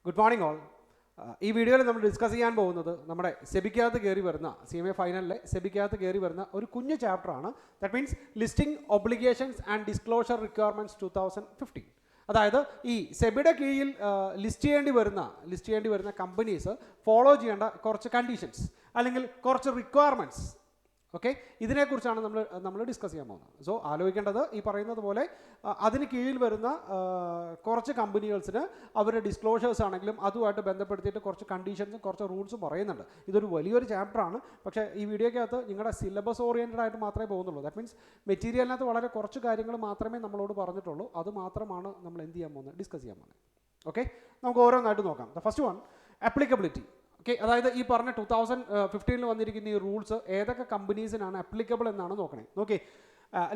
Good morning all. ഈ വീഡിയോയിൽ നമ്മൾ ഡിസ്കസ് ചെയ്യാൻ പോകുന്നത് നമ്മുടെ സെബിക്കകത്ത് കയറി വരുന്ന CMA ഫൈനലിലെ സെബിക്കകത്ത് കയറി വരുന്ന ഒരു കുഞ്ഞു ചാപ്റ്ററാണ്. That means listing obligations and disclosure requirements 2015. അതായത് ഈ സെബിയുടെ കീഴിൽ ലിസ്റ്റ് ചെയ്യേണ്ടി വരുന്ന കമ്പനീസ് ഫോളോ ചെയ്യേണ്ട കുറച്ച് കണ്ടീഷൻസ് അല്ലെങ്കിൽ കുറച്ച് റിക്വയർമെൻറ്റ്സ്. ഓക്കെ, ഇതിനെക്കുറിച്ചാണ് നമ്മൾ ഡിസ്കസ് ചെയ്യാൻ പോകുന്നത്. സോ ആലോചിക്കേണ്ടത് ഈ പറയുന്നത് പോലെ അതിന് കീഴിൽ വരുന്ന കുറച്ച് കമ്പനികൾസിന് അവരുടെ ഡിസ്ക്ലോഷേഴ്സ് ആണെങ്കിലും അതുമായിട്ട് ബന്ധപ്പെടുത്തിയിട്ട് കുറച്ച് കണ്ടീഷൻസും കുറച്ച് റൂൾസും പറയുന്നുണ്ട്. ഇതൊരു വലിയൊരു ചാപ്റ്ററാണ്. പക്ഷേ ഈ വീഡിയോയ്ക്കകത്ത് നിങ്ങളുടെ സിലബസ് ഓറിയൻറ്റഡ് ആയിട്ട് മാത്രമേ പോകുന്നുള്ളൂ. ദാറ്റ് മീൻസ് മെറ്റീരിയലിനകത്ത് വളരെ കുറച്ച് കാര്യങ്ങൾ മാത്രമേ നമ്മളോട് പറഞ്ഞിട്ടുള്ളൂ. അത് മാത്രമാണ് നമ്മൾ എന്ത് ചെയ്യാൻ പോകുന്നത്, ഡിസ്കസ് ചെയ്യാൻ പോകുന്നത്. ഓക്കെ, നമുക്ക് ഓരോന്നായിട്ട് നോക്കാം. The first one, applicability. Okay, അതായത് ഈ പറഞ്ഞ 2015 വന്നിരിക്കുന്ന ഈ റൂൾസ് ഏതൊക്കെ കമ്പനീസിനാണ് അപ്ലിക്കബിൾ എന്നാണ് നോക്കണേ. Okay,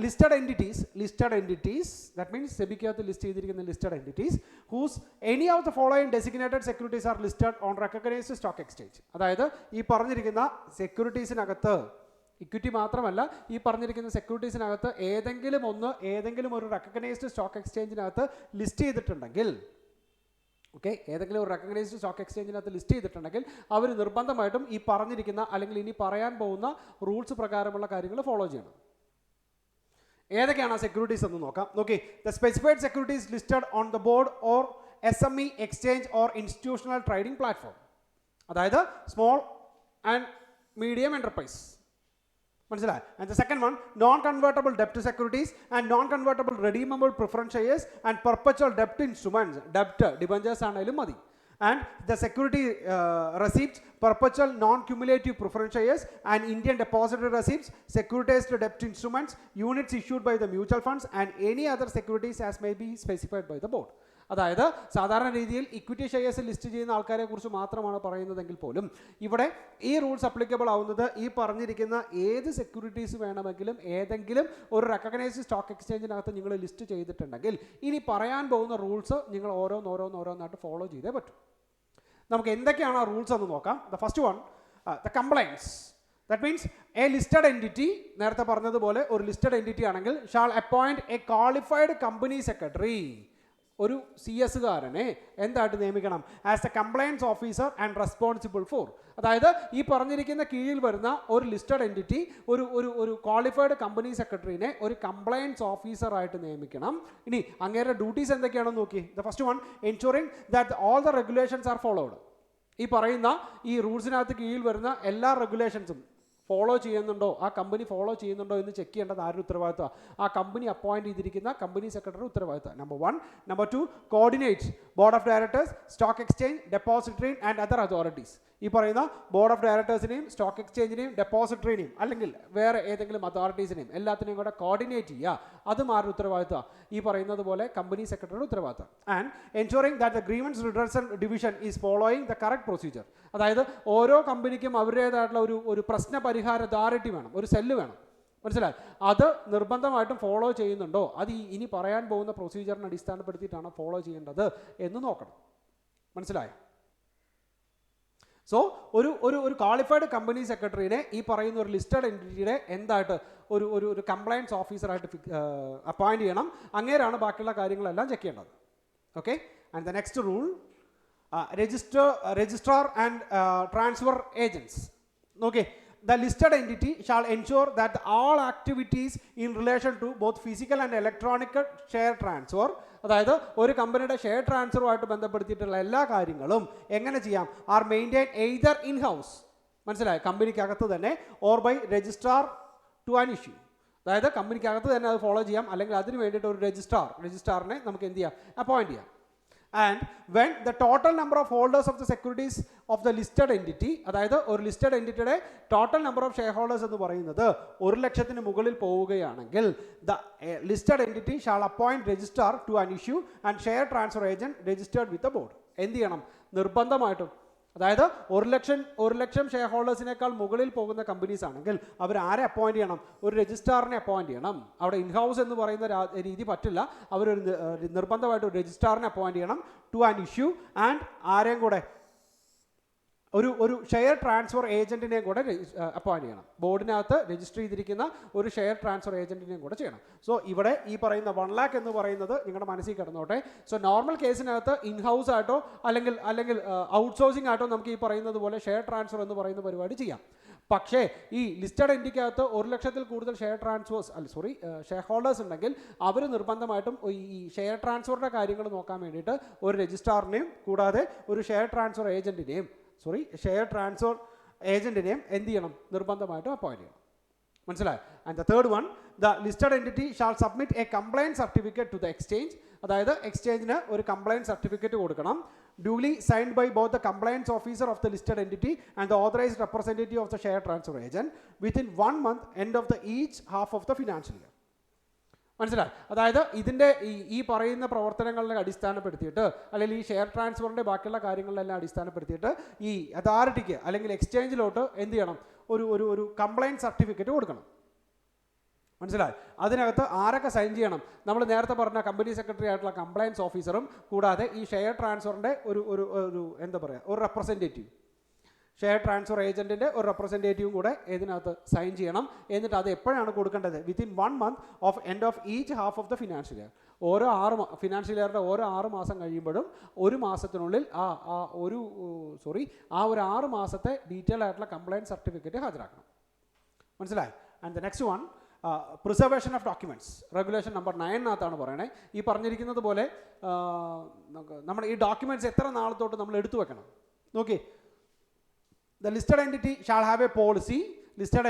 listed entities that means സെബിക്കകത്ത് ലിസ്റ്റ് ചെയ്തിരിക്കുന്ന listed entities whose any of the following designated securities are listed on recognised stock exchange. അതായത് ഈ പറഞ്ഞിരിക്കുന്ന സെക്യൂരിറ്റീസിനകത്ത് ഇക്വിറ്റി മാത്രമല്ല, ഈ പറഞ്ഞിരിക്കുന്ന സെക്യൂരിറ്റീസിനകത്ത് ഏതെങ്കിലും ഒരു റെക്കഗ്നൈസ്ഡ് സ്റ്റോക്ക് എക്സ്ചേഞ്ചിനകത്ത് ലിസ്റ്റ് ചെയ്തിട്ടുണ്ടെങ്കിൽ, ഓക്കെ, ഏതെങ്കിലും ഒരു റെക്കഗ്നൈസ്ഡ് സ്റ്റോക്ക് എക്സ്ചേഞ്ചിനകത്ത് ലിസ്റ്റ് ചെയ്തിട്ടുണ്ടെങ്കിൽ അവർ നിർബന്ധമായിട്ടും ഈ പറഞ്ഞിരിക്കുന്ന അല്ലെങ്കിൽ ഇനി പറയാൻ പോകുന്ന റൂൾസ് പ്രകാരമുള്ള കാര്യങ്ങൾ ഫോളോ ചെയ്യണം. ഏതൊക്കെയാണ് ആ സെക്യൂരിറ്റീസ് എന്ന് നോക്കാം. Okay, the specified securities listed on the board or SME exchange or institutional trading platform. അതായത് സ്മോൾ ആൻഡ് മീഡിയം എൻ്റർപ്രൈസ്. മനസ്സിലായി? And the second one, non convertible ഡെപ്റ്റ് securities and non convertible redeemable preference shares and perpetual ഡെപ്റ്റ് instruments. ഡെപ്റ്റ് debentures ആണെങ്കിലും മതി. And the security receipts, perpetual non cumulative preference shares and Indian depository receipts, സെക്യൂരിറ്റൈസ്ഡ് ഡെപ്റ്റ് instruments, units issued by the mutual funds and any other securities as may be specified by the board. അതായത് സാധാരണ രീതിയിൽ equity shares list ചെയ്യുന്ന ആൾക്കാരെ കുറിച്ച് മാത്രമാണ് പറയുന്നതെങ്കിൽ പോലും ഇവിടെ ഈ റൂൾസ് അപ്ലിക്കബിൾ ആവുന്നത് ഈ പറഞ്ഞിരിക്കുന്ന ഏത് സെക്യൂരിറ്റീസ് വേണമെങ്കിലും ഏതെങ്കിലും ഒരു റെക്കഗ്നൈസ്ഡ് സ്റ്റോക്ക് എക്സ്ചേഞ്ചിനകത്ത് നിങ്ങൾ ലിസ്റ്റ് ചെയ്തിട്ടുണ്ടെങ്കിൽ ഇനി പറയാൻ പോകുന്ന റൂൾസ് നിങ്ങൾ ഓരോന്നായിട്ട് ഫോളോ ചെയ്തേ പറ്റും. നമുക്ക് എന്തൊക്കെയാണ് ആ റൂൾസ് എന്ന് നോക്കാം. The first one, the compliance. That means a listed entity, നേരത്തെ പറഞ്ഞതുപോലെ ഒരു ലിസ്റ്റഡ് എൻറ്റിറ്റി ആണെങ്കിൽ shall appoint a qualified company secretary, ഒരു CS-കാരനെ എന്തായിട്ട് നിയമിക്കണം, as a compliance officer and responsible for. അതായത് ഈ പറഞ്ഞിരിക്കുന്ന കീഴിൽ വരുന്ന ഒരു ലിസ്റ്റഡ് എൻറ്റിറ്റി ഒരു ക്വാളിഫൈഡ് കമ്പനി സെക്രട്ടറിനെ ഒരു കംപ്ലയൻസ് ഓഫീസർ ആയിട്ട് നിയമിക്കണം. ഇനി അങ്ങേരുടെ ഡ്യൂട്ടീസ് എന്തൊക്കെയാണെന്ന് നോക്കി. The first one, ensuring that all the regulations are followed. ഈ പറയുന്ന ഈ റൂൾസിനകത്ത് കീഴിൽ വരുന്ന എല്ലാ റെഗുലേഷൻസും ഫോളോ ചെയ്യുന്നുണ്ടോ, ആ കമ്പനി ഫോളോ ചെയ്യുന്നുണ്ടോ എന്ന് ചെക്ക് ചെയ്യേണ്ടത് ആരുടെ ഉത്തരവാദിത്തമാണ്? ആ കമ്പനി അപ്പോയിന്റ് ചെയ്തിരിക്കുന്ന കമ്പനി സെക്രട്ടറി ഉത്തരവാദിത്തം. Number 1. Number 2, coordinate board of directors, stock exchange, depository and other authorities. ഈ പറയുന്ന ബോർഡ് ഓഫ് ഡയറക്ടേഴ്സിനെയും സ്റ്റോക്ക് എക്സ്ചേഞ്ചിനെയും ഡെപ്പോസിറ്ററിനെയും അല്ലെങ്കിൽ വേറെ ഏതെങ്കിലും അതോറിറ്റീസിനെയും എല്ലാത്തിനെയും കൂടെ കോർഡിനേറ്റ് ചെയ്യുക. അത് ആരുടെ ഉത്തരവാദിത്തമാണ്? ഈ പറയുന്നത് പോലെ കമ്പനി സെക്രട്ടറിയുടെ ഉത്തരവാദിത്തം. And ensuring that the grievance redressal division is following the correct procedure. അതായത് ഓരോ കമ്പനിക്കും അവരുടേതായിട്ടുള്ള ഒരു പ്രശ്ന പരിഹാര അതോറിറ്റി വേണം, ഒരു സെല്ല് വേണം. മനസ്സിലായി? അത് നിർബന്ധമായിട്ടും ഫോളോ ചെയ്യുന്നുണ്ടോ, അത് ഇനി പറയാൻ പോകുന്ന പ്രൊസീജിയറിനെ അടിസ്ഥാനപ്പെടുത്തിയിട്ടാണ് ഫോളോ ചെയ്യേണ്ടത് എന്ന് നോക്കണം. മനസ്സിലായോ? സോ ഒരു ക്വാളിഫൈഡ് കമ്പനി സെക്രട്ടറിനെ ഈ പറയുന്ന ഒരു ലിസ്റ്റഡ് എൻറ്റിറ്റിയുടെ എന്തായിട്ട് ഒരു കംപ്ലയൻസ് ഓഫീസറായിട്ട് അപ്പോയിന്റ് ചെയ്യണം. അങ്ങേരാണ് ബാക്കിയുള്ള കാര്യങ്ങളെല്ലാം ചെക്ക് ചെയ്യേണ്ടത്. Okay, and the next rule, registrar and transfer agents. Okay, the listed entity shall ensure that all activities in relation to both physical and electronic share transfer, അതായത് ഒരു കമ്പനിയുടെ share ട്രാൻസ്ഫറുമായിട്ട് ബന്ധപ്പെടുത്തിയിട്ടുള്ള എല്ലാ കാര്യങ്ങളും എങ്ങനെ ചെയ്യാം, are maintain either in house, മനസ്സിലായി, കമ്പനിക്കകത്ത് തന്നെ, or by registrar to an issue. അതായത് കമ്പനിക്കകത്ത് തന്നെ അത് ഫോളോ ചെയ്യാം, അല്ലെങ്കിൽ അതിന് വേണ്ടിയിട്ട് ഒരു രജിസ്ട്രാറിനെ നമുക്ക് എന്ത് ചെയ്യാം, അപ്പോയിന്റ് ചെയ്യാം. And when the total number of holders of the securities of the listed entity, അതായത് ഒരു ലിസ്റ്റഡ് എൻറ്റിറ്റിയുടെ total number of share holders എന്ന് പറയുന്നത് 1,00,000 മുകളിൽ പോവുകയാണെങ്കിൽ the listed entity shall appoint registrar to an issue and share transfer agent registered with the board. എന്ത് ചെയ്യണം? നിർബന്ധമായിട്ടും. അതായത് 1,00,000 ഷെയർ ഹോൾഡേഴ്സിനേക്കാൾ മുകളിൽ പോകുന്ന കമ്പനീസ് ആണെങ്കിൽ അവർ ആരെ അപ്പോയിന്റ് ചെയ്യണം? ഒരു രജിസ്ട്രാറിനെ അപ്പോയിന്റ് ചെയ്യണം. അവിടെ ഇൻഹൗസ് എന്ന് പറയുന്ന രീതി പറ്റില്ല. അവരൊരു നിർബന്ധമായിട്ട് ഒരു രജിസ്ട്രാറിനെ അപ്പോയിന്റ് ചെയ്യണം ടു ആൻ ഇഷ്യൂ ആൻഡ് ആരെയും കൂടെ ഒരു ഷെയർ ട്രാൻസ്ഫർ ഏജൻറ്റിനെ കൂടെ അപ്പോയിൻറ്റ് ചെയ്യണം. ബോർഡിനകത്ത് രജിസ്റ്റർ ചെയ്തിരിക്കുന്ന ഒരു ഷെയർ ട്രാൻസ്ഫർ ഏജൻറ്റിനെയും കൂടെ ചെയ്യണം. സോ ഇവിടെ ഈ പറയുന്ന 1 lakh എന്ന് പറയുന്നത് നിങ്ങളുടെ മനസ്സിൽ കിടന്നോട്ടെ. സോ നോർമൽ കേസിനകത്ത് ഇൻഹൗസ് ആയിട്ടോ അല്ലെങ്കിൽ ഔട്ട്സോഴ്സിംഗ് ആയിട്ടോ നമുക്ക് ഈ പറയുന്നത് പോലെ ഷെയർ ട്രാൻസ്ഫർ എന്ന് പറയുന്ന പരിപാടി ചെയ്യാം. പക്ഷേ ഈ ലിസ്റ്റഡ് എൻറ്റിറ്റിക്കകത്ത് 1 ലക്ഷത്തിൽ കൂടുതൽ ഷെയർ ഷെയർ ഹോൾഡേഴ്സ് ഉണ്ടെങ്കിൽ അവർ നിർബന്ധമായിട്ടും ഈ ഷെയർ ട്രാൻസ്ഫറിൻ്റെ കാര്യങ്ങൾ നോക്കാൻ വേണ്ടിയിട്ട് ഒരു രജിസ്ട്രാറിനെയും കൂടാതെ ഒരു ഷെയർ ട്രാൻസ്ഫർ ഏജൻറ്റിനെയും എന്ത് ചെയ്യണം? നിർബന്ധമായിട്ടും അപ്പോയിൻറ്റ് ചെയ്യണം. മനസ്സിലായി? And the third one, the listed entity shall submit a compliant certificate to the exchange. അതായത് എക്സ്ചേഞ്ചിന് ഒരു കംപ്ലയിൻറ്റ് സർട്ടിഫിക്കറ്റ് കൊടുക്കണം. duly signed by both the compliance officer of the listed entity and the authorized representative of the share transfer agent within 1 month end of the each half of the financial year. മനസ്സിലായി? അതായത് ഇതിൻ്റെ ഈ പറയുന്ന പ്രവർത്തനങ്ങളെ അടിസ്ഥാനപ്പെടുത്തിയിട്ട് അല്ലെങ്കിൽ ഈ share ട്രാൻസ്ഫറിൻ്റെ ബാക്കിയുള്ള കാര്യങ്ങളിലെല്ലാം അടിസ്ഥാനപ്പെടുത്തിയിട്ട് ഈ അതോറിറ്റിക്ക് അല്ലെങ്കിൽ എക്സ്ചേഞ്ചിലോട്ട് എന്ത് ചെയ്യണം? ഒരു കംപ്ലയിൻറ്റ് സർട്ടിഫിക്കറ്റ് കൊടുക്കണം. മനസ്സിലായി? അതിനകത്ത് ആരൊക്കെ സൈൻ ചെയ്യണം? നമ്മൾ നേരത്തെ പറഞ്ഞ കമ്പനി സെക്രട്ടറി ആയിട്ടുള്ള കംപ്ലയൻസ് ഓഫീസറും കൂടാതെ ഈ ഷെയർ ട്രാൻസ്ഫറിൻ്റെ ഒരു എന്താ പറയുക, ഒരു റെപ്രസെൻറ്റേറ്റീവ്, ഷെയർ ട്രാൻസ്ഫർ ഏജൻറ്റിൻ്റെ ഒരു റെപ്രസെൻറ്റേറ്റീവും കൂടെ ഇതിനകത്ത് സൈൻ ചെയ്യണം. എന്നിട്ട് അത് എപ്പോഴാണ് കൊടുക്കേണ്ടത്? Within 1 month of end of each half of the financial year. Financial ഇയറിൻ്റെ ഓരോ 6 മാസം കഴിയുമ്പോഴും ഒരു മാസത്തിനുള്ളിൽ ഒരു 6 മാസത്തെ ഡീറ്റെയിൽ ആയിട്ടുള്ള കംപ്ലയിൻറ്റ് സർട്ടിഫിക്കറ്റ് ഹാജരാക്കണം. മനസ്സിലായി? And the next one, preservation of documents. Regulation number 9 പറയുന്നത് ഈ പറഞ്ഞിരിക്കുന്നത് പോലെ നമ്മുടെ ഈ ഡോക്യുമെൻറ്റ്സ് എത്ര നാളത്തോട്ട് നമ്മൾ എടുത്തു വെക്കണം? നോക്കി, the listed entity shall have a policy. Listed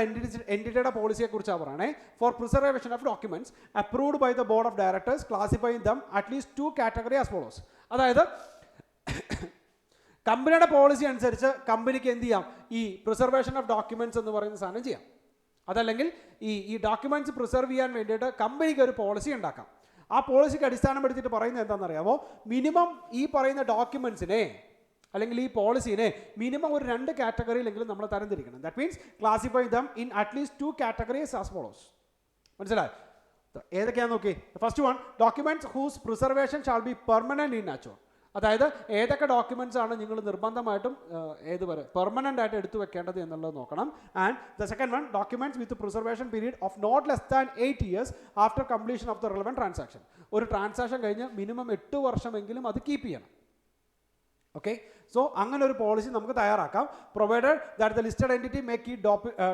എൻറ്റിറ്റിയുടെ പോളിസിയെ കുറിച്ചാണ് പറയണേ. For preservation of documents approved by the board of directors classifying them at least 2 category as follows. അതായത് കമ്പനിയുടെ പോളിസി അനുസരിച്ച് കമ്പനിക്ക് എന്ത് ചെയ്യാം? ഈ പ്രിസർവേഷൻ ഓഫ് ഡോക്യുമെൻറ്റ്സ് എന്ന് പറയുന്ന സാധനം ചെയ്യാം. അതല്ലെങ്കിൽ ഈ ഡോക്യുമെൻറ്റ്സ് പ്രിസർവ് ചെയ്യാൻ വേണ്ടിയിട്ട് കമ്പനിക്ക് ഒരു പോളിസി ഉണ്ടാക്കാം. ആ പോളിസിക്ക് അടിസ്ഥാനപ്പെടുത്തിയിട്ട് പറയുന്നത് എന്താണെന്നറിയാമോ? മിനിമം ഈ പറയുന്ന ഡോക്യുമെൻറ്റ്സിനെ അല്ലെങ്കിൽ ഈ പോളിസീനെ മിനിമം ഒരു 2 കാറ്റഗറിയിലെങ്കിലും നമ്മൾ തരംതിരിക്കണം. That means classify them in at least 2 categories as follows. മനസ്സിലായി? ഏതൊക്കെയാണെന്ന് നോക്കി. First one, documents whose preservation shall be permanent in nature. അതായത് ഏതൊക്കെ ഡോക്യുമെൻറ്റ്സ് ആണ് നിങ്ങൾ നിർബന്ധമായിട്ടും പെർമനൻ്റ് ആയിട്ട് എടുത്തു വെക്കേണ്ടത് എന്നുള്ളത് നോക്കണം. And the second one, documents with preservation period of not less than 8 years after completion of the relevant transaction. ഒരു ട്രാൻസാക്ഷൻ കഴിഞ്ഞ് മിനിമം 8 വർഷമെങ്കിലും അത് കീപ്പ് ചെയ്യണം. ഓക്കെ, സോ അങ്ങനെ ഒരു പോളിസി നമുക്ക് തയ്യാറാക്കാം. Provided that the listed entity make ഈ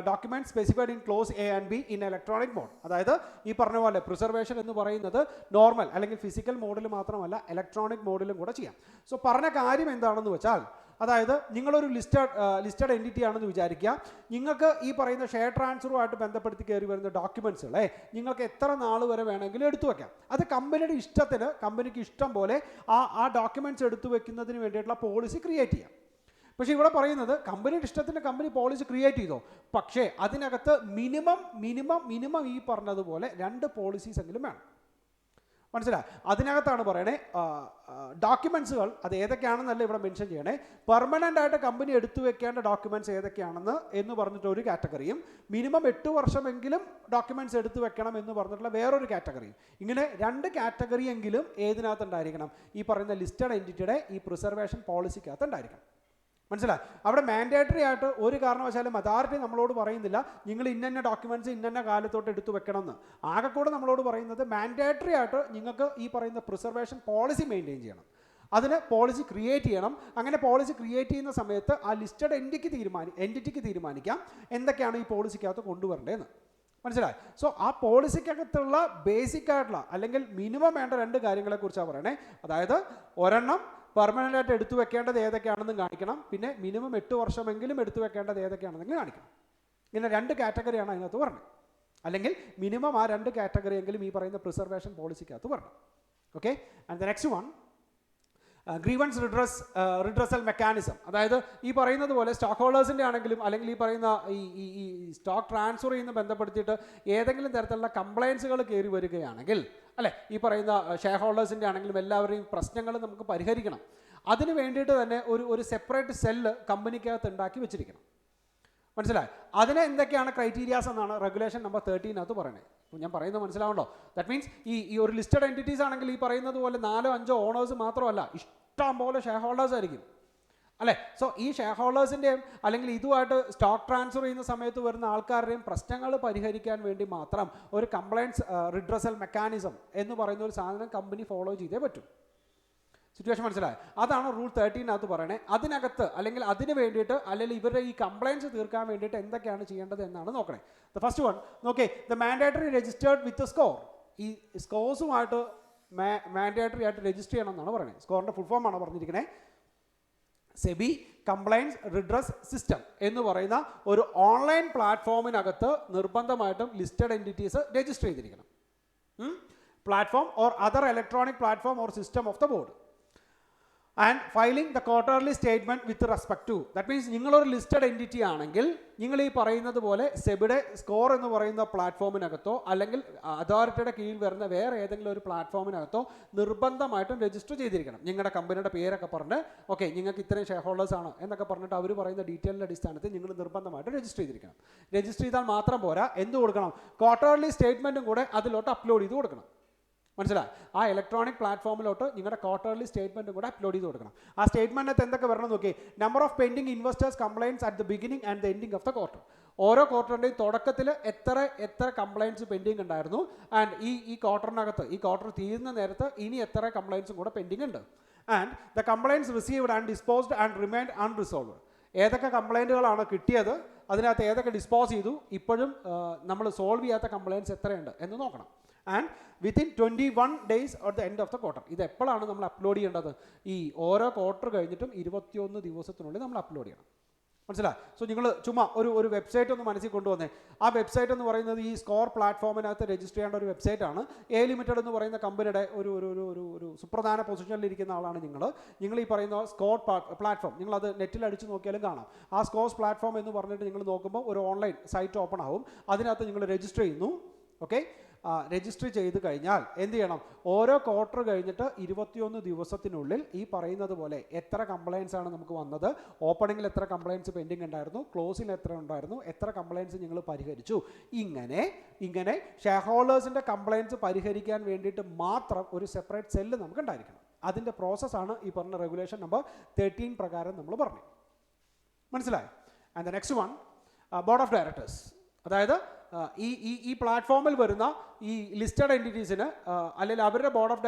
document specified in clause A and B in electronic mode. അതായത് ഈ പറഞ്ഞ പോലെ പ്രിസർവേഷൻ എന്ന് പറയുന്നത് നോർമൽ അല്ലെങ്കിൽ ഫിസിക്കൽ മോഡിൽ മാത്രമല്ല ഇലക്ട്രോണിക് മോഡിലും കൂടെ ചെയ്യാം. സോ പറഞ്ഞ കാര്യം എന്താണെന്ന് വെച്ചാൽ, അതായത് നിങ്ങളൊരു ലിസ്റ്റഡ് എൻറ്റിറ്റി ആണെന്ന് വിചാരിക്കുക. നിങ്ങൾക്ക് ഈ പറയുന്ന ഷെയർ ട്രാൻസ്ഫറുമായിട്ട് ബന്ധപ്പെടുത്തി കയറി വരുന്ന ഡോക്യുമെൻറ്റ്സുകളെ നിങ്ങൾക്ക് എത്ര നാൾ വരെ വേണമെങ്കിലും എടുത്തു വെക്കാം. അത് കമ്പനിയുടെ ഇഷ്ടത്തിന്, കമ്പനിക്ക് ഇഷ്ടം പോലെ ആ ഡോക്യുമെൻറ്റ്സ് എടുത്തു വെക്കുന്നതിന് വേണ്ടിയിട്ടുള്ള പോളിസി ക്രിയേറ്റ് ചെയ്യാം. പക്ഷേ ഇവിടെ പറയുന്നത് കമ്പനിയുടെ ഇഷ്ടത്തിന് കമ്പനി പോളിസി ക്രിയേറ്റ് ചെയ്തോ, പക്ഷേ അതിനകത്ത് മിനിമം ഈ പറഞ്ഞതുപോലെ 2 പോളിസീസ് എങ്കിലും വേണം. മനസ്സിലായി? അതിനകത്താണ് പറയണേ ഡോക്യുമെൻറ്റ്സുകൾ അത് ഏതൊക്കെയാണെന്നല്ല ഇവിടെ മെൻഷൻ ചെയ്യണേ. പെർമനൻ്റ് ആയിട്ട് കമ്പനി എടുത്തു വെക്കേണ്ട ഡോക്യുമെൻറ്റ്സ് ഏതൊക്കെയാണെന്ന് എന്ന് പറഞ്ഞിട്ട് ഒരു കാറ്റഗറിയും, മിനിമം 8 വർഷമെങ്കിലും ഡോക്യുമെൻറ്റ്സ് എടുത്തു വെക്കണം എന്ന് പറഞ്ഞിട്ടുള്ള വേറൊരു കാറ്റഗറിയും. ഇങ്ങനെ 2 കാറ്റഗറിയെങ്കിലും ഏതിനകത്ത് ഉണ്ടായിരിക്കണം? ഈ പറയുന്ന ലിസ്റ്റഡ് എൻറ്റിറ്റിയുടെ ഈ പ്രിസർവേഷൻ പോളിസിക്കകത്ത് ഉണ്ടായിരിക്കണം. മനസ്സിലായി? അവിടെ മാൻഡേറ്ററി ആയിട്ട് ഒരു കാരണവശാലും അതോറിറ്റി നമ്മളോട് പറയുന്നില്ല നിങ്ങൾ ഇന്ന ഡോക്യുമെൻറ്റ്സ് ഇന്ന കാലത്തോട്ട് എടുത്തു വെക്കണമെന്ന്. ആകെക്കൂടെ നമ്മളോട് പറയുന്നത് മാൻഡേറ്ററി ആയിട്ട് നിങ്ങൾക്ക് ഈ പറയുന്ന പ്രിസർവേഷൻ പോളിസി മെയിൻറ്റെയിൻ ചെയ്യണം. അതിന് പോളിസി ക്രിയേറ്റ് ചെയ്യണം. അങ്ങനെ പോളിസി ക്രിയേറ്റ് ചെയ്യുന്ന സമയത്ത് ആ ലിസ്റ്റഡ് എൻറ്റിറ്റിക്ക് തീരുമാനിക്കാം എന്തൊക്കെയാണ് ഈ പോളിസിക്കകത്ത് കൊണ്ടുവരേണ്ടതെന്ന്. മനസ്സിലായി? സോ ആ പോളിസിക്കകത്തുള്ള ബേസിക് ആയിട്ടുള്ള അല്ലെങ്കിൽ മിനിമം വേണ്ട 2 കാര്യങ്ങളെക്കുറിച്ചാണ് പറയണേ. അതായത് ഒരെണ്ണം പെർമനൻ്റ് ആയിട്ട് എടുത്തു വെക്കേണ്ടത് ഏതൊക്കെയാണെന്നും കാണിക്കണം, പിന്നെ മിനിമം 8 വർഷമെങ്കിലും എടുത്തു വെക്കേണ്ടത് ഏതൊക്കെയാണെന്നെങ്കിലും കാണിക്കണം. ഇങ്ങനെ 2 കാറ്റഗറിയാണ് അതിനകത്ത് പറഞ്ഞത്. അല്ലെങ്കിൽ മിനിമം ആ 2 കാറ്റഗറിയെങ്കിലും ഈ പറയുന്ന പ്രിസർവേഷൻ പോളിസിക്കകത്ത് വരണം. Okay, and the next one, grievance redressal mechanism. അതായത് ഈ പറയുന്നത് പോലെ സ്റ്റോക്ക് ഹോൾഡേഴ്സിൻ്റെ ആണെങ്കിലും അല്ലെങ്കിൽ ഈ പറയുന്ന ഈ സ്റ്റോക്ക് ട്രാൻസ്ഫർ ചെയ്യുന്ന ബന്ധപ്പെടുത്തിയിട്ട് ഏതെങ്കിലും തരത്തിലുള്ള കംപ്ലയിൻസുകൾ കയറി വരികയാണെങ്കിൽ, അല്ലേ, ഈ പറയുന്ന ഷെയർ ഹോൾഡേഴ്സിൻ്റെ ആണെങ്കിലും എല്ലാവരുടെയും പ്രശ്നങ്ങൾ നമുക്ക് പരിഹരിക്കണം. അതിന് വേണ്ടിയിട്ട് തന്നെ ഒരു സെപ്പറേറ്റ് സെല്ല് കമ്പനിക്കകത്ത് ഉണ്ടാക്കി വെച്ചിരിക്കണം. മനസ്സിലായി? അതിന് എന്തൊക്കെയാണ് ക്രൈറ്റീരിയാസ് എന്നാണ് റെഗുലേഷൻ നമ്പർ 13 പറയുന്നത്. ഞാൻ പറയുന്നത് മനസ്സിലാവുണ്ടോ? ദാറ്റ് മീൻസ് ഈ ഒരു ലിസ്റ്റഡ് എൻറ്റിറ്റീസ് ആണെങ്കിൽ ഈ പറയുന്നത് പോലെ 4-5 ഓണേഴ്സ് മാത്രമല്ല, ഇഷ്ടം പോലെ ഷെയർ ഹോൾഡേഴ്സ് ആയിരിക്കും. അല്ലേ? സോ ഈ ഷെയർ ഹോൾഡേഴ്സിൻ്റെയും അല്ലെങ്കിൽ ഇതുമായിട്ട് സ്റ്റോക്ക് ട്രാൻസ്ഫർ ചെയ്യുന്ന സമയത്ത് വരുന്ന ആൾക്കാരുടെയും പ്രശ്നങ്ങൾ പരിഹരിക്കാൻ വേണ്ടി മാത്രം ഒരു കംപ്ലയൻസ് റിഡ്രസൽ മെക്കാനിസം എന്ന് പറയുന്ന ഒരു സാധനം കമ്പനി ഫോളോ ചെയ്തേ പറ്റും. സിറ്റുവേഷൻ മനസ്സിലായി? അതാണ് റൂൾ 13 പറയണേ. അതിനകത്ത് അല്ലെങ്കിൽ അതിന് വേണ്ടിയിട്ട് അല്ലെങ്കിൽ ഇവരുടെ ഈ കംപ്ലയൻസ് തീർക്കാൻ വേണ്ടിയിട്ട് എന്തൊക്കെയാണ് ചെയ്യേണ്ടത് എന്നാണ് നോക്കണേ. ദ ഫസ്റ്റ് വൺ നോക്കേ, the mandatory registered with score. ഈ സ്കോഴ്സുമായിട്ട് മാൻഡേറ്ററി ആയിട്ട് രജിസ്റ്റർ ചെയ്യണം എന്നാണ് പറയുന്നത്. സ്കോറിൻ്റെ ഫുൾ ഫോം ആണ് പറഞ്ഞിരിക്കുന്നത്. സെബി കംപ്ലയൻസ് റിഡ്രസ് സിസ്റ്റം എന്ന് പറയുന്ന ഒരു ഓൺലൈൻ പ്ലാറ്റ്ഫോമിനകത്ത് നിർബന്ധമായിട്ടും ലിസ്റ്റഡ് എൻറ്റിറ്റീസ് രജിസ്റ്റർ ചെയ്തിരിക്കണം. Platform or other electronic platform or system of the board and filing the quarterly statement with respect to. That means നിങ്ങളൊരു ലിസ്റ്റഡ് എൻറ്റിറ്റി ആണെങ്കിൽ നിങ്ങൾ ഈ പറയുന്നത് പോലെ സെബിയുടെ സ്കോർ എന്ന് പറയുന്ന പ്ലാറ്റ്ഫോമിനകത്തോ അല്ലെങ്കിൽ അതോറിറ്റിയുടെ കീഴിൽ വരുന്ന വേറെ ഏതെങ്കിലും ഒരു പ്ലാറ്റ്ഫോമിനകത്തോ നിർബന്ധമായിട്ടും രജിസ്റ്റർ ചെയ്തിരിക്കണം. നിങ്ങളുടെ കമ്പനിയുടെ പേരൊക്കെ പറഞ്ഞ് ഓക്കെ നിങ്ങൾക്ക് ഇത്രയും ഷെയർ ഹോൾഡേഴ്സ് ആണ് എന്നൊക്കെ പറഞ്ഞിട്ട് അവർ പറയുന്ന ഡീറ്റെയിലിൻ്റെ അടിസ്ഥാനത്തിൽ നിങ്ങൾ നിർബന്ധമായിട്ട് രജിസ്റ്റർ ചെയ്തിരിക്കണം. രജിസ്റ്റർ ചെയ്താൽ മാത്രം പോരാ, എന്ത് കൊടുക്കണം? ക്വാർട്ടർലി സ്റ്റേറ്റ്മെൻറ്റും കൂടെ അതിലോട്ട് അപ്ലോഡ് ചെയ്ത് കൊടുക്കണം. മനസ്സിലായി? ആ ഇലക്ട്രോണിക് പ്ലാറ്റ്ഫോമിലോട്ട് നിങ്ങളുടെ ക്വാർട്ടർലി സ്റ്റേറ്റ്മെൻറ്റും കൂടെ അപ്ലോഡ് ചെയ്ത് കൊടുക്കണം. ആ സ്റ്റേറ്റ്മെൻറ്റിനകത്ത് എന്തൊക്കെ വരണം നോക്കി. Number of pending investors complaints at the beginning and the ending of the quarter. ഓരോ ക്വാർട്ടറിൻ്റെയും തുടക്കത്തിൽ എത്ര കംപ്ലയിൻസ് പെൻഡിങ് ഉണ്ടായിരുന്നു ആൻഡ് ഈ ക്വാർട്ടറിനകത്ത് ഈ ക്വാർട്ടർ തീരുന്ന നേരത്ത് ഇനി എത്ര കംപ്ലയിൻസും കൂടെ പെൻഡിങ് ഉണ്ട്. And the complaints received and disposed and remained unresolved. ഏതൊക്കെ കംപ്ലയിൻറ്റുകളാണ് കിട്ടിയത്, അതിനകത്ത് ഏതൊക്കെ ഡിസ്പോസ് ചെയ്തു, ഇപ്പോഴും നമ്മൾ സോൾവ് ചെയ്യാത്ത കംപ്ലയിൻസ് എത്രയുണ്ട് എന്ന് നോക്കണം. And within 21 days at the end of the quarter. ഇത് എപ്പോഴാണ് നമ്മൾ അപ്ലോഡ് ചെയ്യേണ്ടത്? ഈ ഓരോ ക്വാർട്ടർ കഴിഞ്ഞിട്ടും 21 ദിവസത്തിനുള്ളിൽ നമ്മൾ അപ്ലോഡ് ചെയ്യണം. മനസ്സിലായി? സോ നിങ്ങൾ ചുമ്മാ ഒരു വെബ്സൈറ്റ് ഒന്ന് മനസ്സിൽ കൊണ്ടുവന്നേ. ആ വെബ്സൈറ്റ് എന്ന് പറയുന്നത് ഈ സ്കോർ പ്ലാറ്റ്ഫോമിനകത്ത് രജിസ്റ്റർ ചെയ്യേണ്ട ഒരു വെബ്സൈറ്റാണ്. എ ലിമിറ്റഡ് എന്ന് പറയുന്ന കമ്പനിയുടെ ഒരു സുപ്രധാന പൊസിഷനിലിരിക്കുന്ന ആളാണ് നിങ്ങൾ ഈ പറയുന്ന സ്കോർ പ്ലാറ്റ്ഫോം നിങ്ങളത് നെറ്റിൽ അടിച്ച് നോക്കിയാലും കാണാം. ആ സ്കോർസ് പ്ലാറ്റ്ഫോം എന്ന് പറഞ്ഞിട്ട് നിങ്ങൾ നോക്കുമ്പോൾ ഒരു ഓൺലൈൻ സൈറ്റ് ഓപ്പൺ ആവും. അതിനകത്ത് നിങ്ങൾ രജിസ്റ്റർ ചെയ്യുന്നു. ഓക്കെ, രജിസ്റ്റർ ചെയ്ത് കഴിഞ്ഞാൽ എന്ത് ചെയ്യണം? ഓരോ ക്വാർട്ടർ കഴിഞ്ഞിട്ട് 21 ദിവസത്തിനുള്ളിൽ ഈ പറയുന്നത് പോലെ എത്ര കംപ്ലയിൻസ് ആണ് നമുക്ക് വന്നത്, ഓപ്പണിങ്ങിൽ എത്ര കംപ്ലയിൻസ് പെൻഡിങ് ഉണ്ടായിരുന്നു, ക്ലോസിൽ എത്ര ഉണ്ടായിരുന്നു, എത്ര കംപ്ലയിൻസ് നിങ്ങൾ പരിഹരിച്ചു, ഇങ്ങനെ ഷെയർ ഹോൾഡേഴ്സിൻ്റെ കംപ്ലയിൻസ് പരിഹരിക്കാൻ വേണ്ടിയിട്ട് മാത്രം ഒരു സെപ്പറേറ്റ് സെല്ല് നമുക്ക് ഉണ്ടായിരിക്കണം. അതിൻ്റെ പ്രോസസ്സാണ് ഈ പറഞ്ഞ റെഗുലേഷൻ നമ്പർ 13 പ്രകാരം നമ്മൾ പറഞ്ഞു. മനസ്സിലായി? And the next one, board of directors. അതായത് ഈ പ്ലാറ്റ്ഫോമിൽ വരുന്ന ഈ ലിസ്റ്റഡ് എൻറ്റിറ്റീസിന് അല്ലെങ്കിൽ അവരുടെ ബോർഡ് ഓഫ്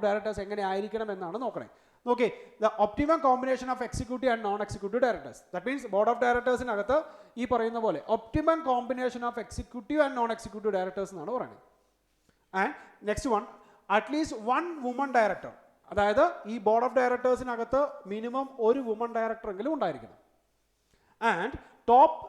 ഡയറക്ടേഴ്സ് എങ്ങനെ ആയിരിക്കണം എന്നാണ് നോക്കണേ. നോക്കി, the optimum combination of executive and non executive directors. That means board of ഡയറക്ടേഴ്സിനകത്ത് ഈ പറയുന്ന പോലെ optimum combination of executive and non executive directors എന്നാണ് പറയുന്നത്. And next one, at least 1 woman director. അതായത് ഈ ബോർഡ് ഓഫ് ഡയറക്ടേഴ്സിനകത്ത് മിനിമം ഒരു വുമൺ ഡയറക്ടർ എങ്കിലും ഉണ്ടായിരിക്കണം. And top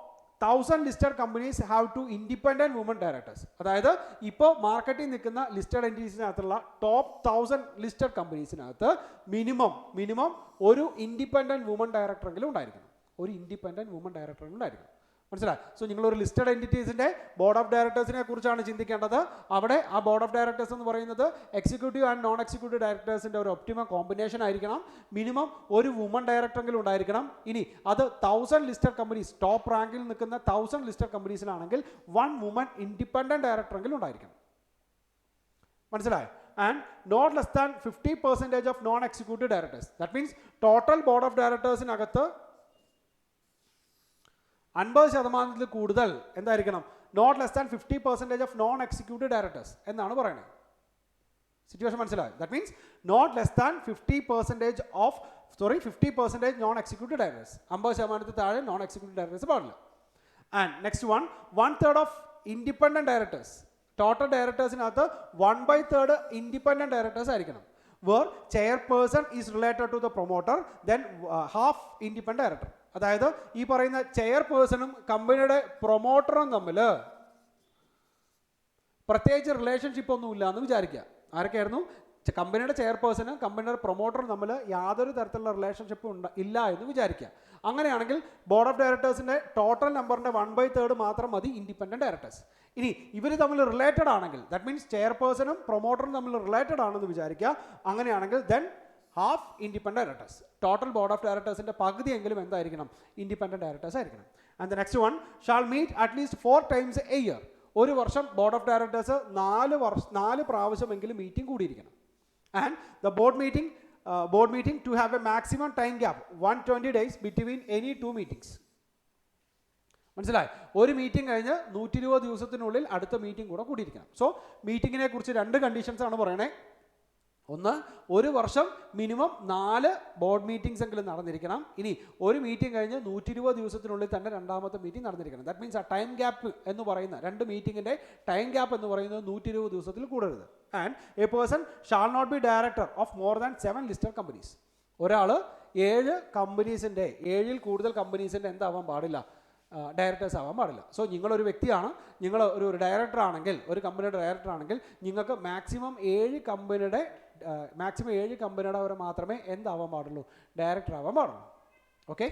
1000 listed companies have two independent woman directors. അതായത് ഇപ്പോൾ മാർക്കറ്റിൽ നിൽക്കുന്ന ലിസ്റ്റഡ് എൻറ്റിറ്റീസിനകത്തുള്ള ടോപ്പ് 1000 ലിസ്റ്റഡ് കമ്പനീസിനകത്ത് മിനിമം ഒരു ഇൻഡിപെൻഡൻറ്റ് വുമൺ ഡയറക്ടറെങ്കിലും ഉണ്ടായിരിക്കണം. മനസ്സിലായി? സോ നിങ്ങളൊരു ലിസ്റ്റഡ് എൻറ്റിറ്റീസിൻ്റെ ബോർഡ് ഓഫ് ഡയറക്ടേഴ്സിനെ കുറിച്ചാണ് ചിന്തിക്കേണ്ടത്. അവിടെ ആ ബോർഡ് ഓഫ് ഡയറക്ടേഴ്സ് എന്ന് പറയുന്നത് എക്സിക്യൂട്ടീവ് ആൻഡ് നോൺ എക്സിക്യൂട്ടീവ് ഡയറക്ടേഴ്സിൻ്റെ ഒരു ഒപ്റ്റിമം കോമ്പിനേഷൻ ആയിരിക്കണം. മിനിമം ഒരു വുമൺ ഡയറക്ടറെങ്കിലും ഉണ്ടായിരിക്കണം. ഇനി അത് 1000 ലിസ്റ്റഡ് കമ്പനീസ്, ടോപ്പ് റാങ്കിൽ നിൽക്കുന്ന 1000 ലിസ്റ്റഡ് കമ്പനീസിലാണെങ്കിൽ 1 വുമൺ ഇൻഡിപെൻഡൻറ്റ് ഡയറക്ടറെങ്കിലും ഉണ്ടായിരിക്കണം. മനസ്സിലായി? And not less than 50% of non executive directors. That means total board of ഡയറക്ടേഴ്സിനകത്ത് 50% കൂടുതൽ എന്തായിരിക്കണം? Not less than 50% of non executive directors എന്നാണ് പറയുന്നത്. സിറ്റുവേഷൻ മനസ്സിലായി? That means not less than 50% non executive directors. 50% താഴെ നോൺ എക്സിക്യൂട്ടീവ് ഡയറക്ടേഴ്സ് പാടില്ല. And next one, 1/3 of independent directors. Total ഡയറക്ടേഴ്സിനകത്ത് 1/3 independent directors ആയിരിക്കണം. where chairperson is related to the promoter, then half independent director. അതായത് ഈ പറയുന്ന ചെയർപേഴ്സണും കമ്പനിയുടെ പ്രൊമോട്ടറും തമ്മിൽ പ്രത്യേകിച്ച് റിലേഷൻഷിപ്പ് ഒന്നും ഇല്ല എന്ന് വിചാരിക്കുക. ആരൊക്കെയായിരുന്നു? കമ്പനിയുടെ ചെയർപേഴ്സണും കമ്പനിയുടെ പ്രൊമോട്ടറും തമ്മിൽ യാതൊരു തരത്തിലുള്ള റിലേഷൻഷിപ്പ് ഇല്ല എന്ന് വിചാരിക്കുക. അങ്ങനെയാണെങ്കിൽ ബോർഡ് ഓഫ് ഡയറക്ടേഴ്സിൻ്റെ ടോട്ടൽ നമ്പറിൻ്റെ 1/3 മാത്രം മതി ഇൻഡിപെൻഡൻറ്റ് ഡയറക്ടേഴ്സ്. ഇനി ഇവർ തമ്മിൽ റിലേറ്റഡ് ആണെങ്കിൽ, ദാറ്റ് മീൻസ് ചെയർപേഴ്സണും പ്രൊമോട്ടറും തമ്മിൽ റിലേറ്റഡ് ആണെന്ന് വിചാരിക്കുക. അങ്ങനെയാണെങ്കിൽ then half independent directors. Total board of ഡയറക്ടേഴ്സിൻ്റെ പകുതിയെങ്കിലും എന്തായിരിക്കണം? ഇൻഡിപെൻഡൻറ്റ് ഡയറക്ടേഴ്സ് ആയിരിക്കണം. And the next one, shall meet at least 4 times a year. ഒരു വർഷം ബോർഡ് ഓഫ് ഡയറക്ടേഴ്സ് 4 പ്രാവശ്യമെങ്കിലും മീറ്റിംഗ് കൂടിയിരിക്കണം. And the board meeting board meeting to have a maximum time gap 120 days between any two meetings. മനസ്സിലായി? ഒരു meeting കഴിഞ്ഞ് 120 ദിവസത്തിനുള്ളിൽ അടുത്ത meeting കൂടെ കൂടിയിരിക്കണം. സോ മീറ്റിങ്ങിനെ കുറിച്ച് 2 കണ്ടീഷൻസ് ആണ് പറയണേ. ഒന്ന്, ഒരു വർഷം മിനിമം 4 ബോർഡ് മീറ്റിംഗ്സ് എങ്കിലും നടന്നിരിക്കണം. ഇനി ഒരു മീറ്റിംഗ് കഴിഞ്ഞ് 120 ദിവസത്തിനുള്ളിൽ തന്നെ രണ്ടാമത്തെ മീറ്റിംഗ് നടന്നിരിക്കണം. ദാറ്റ് മീൻസ് ആ ടൈം ഗ്യാപ്പ് എന്ന് പറയുന്ന 2 മീറ്റിങ്ങിൻ്റെ ടൈം ഗ്യാപ്പ് എന്ന് പറയുന്നത് 120 ദിവസത്തിൽ കൂടരുത്. And a person shall not be director of more than 7 listed companies. ഒരാൾ 7 കമ്പനീസിൻ്റെ 7ൽ കൂടുതൽ കമ്പനീസിൻ്റെ എന്താവാൻ പാടില്ല, ഡയറക്ടേഴ്സ് ആവാൻ പാടില്ല. സോ നിങ്ങളൊരു വ്യക്തിയാണ്, നിങ്ങൾ ഒരു ഡയറക്ടർ ആണെങ്കിൽ, ഒരു കമ്പനിയുടെ ഡയറക്ടർ ആണെങ്കിൽ നിങ്ങൾക്ക് മാക്സിമം 7 കമ്പനിയുടെ വരെ മാത്രമേ എന്താവാൻ പാടുള്ളൂ, ഡയറക്ടർ ആവാൻ പാടുള്ളൂ. ഓക്കെ.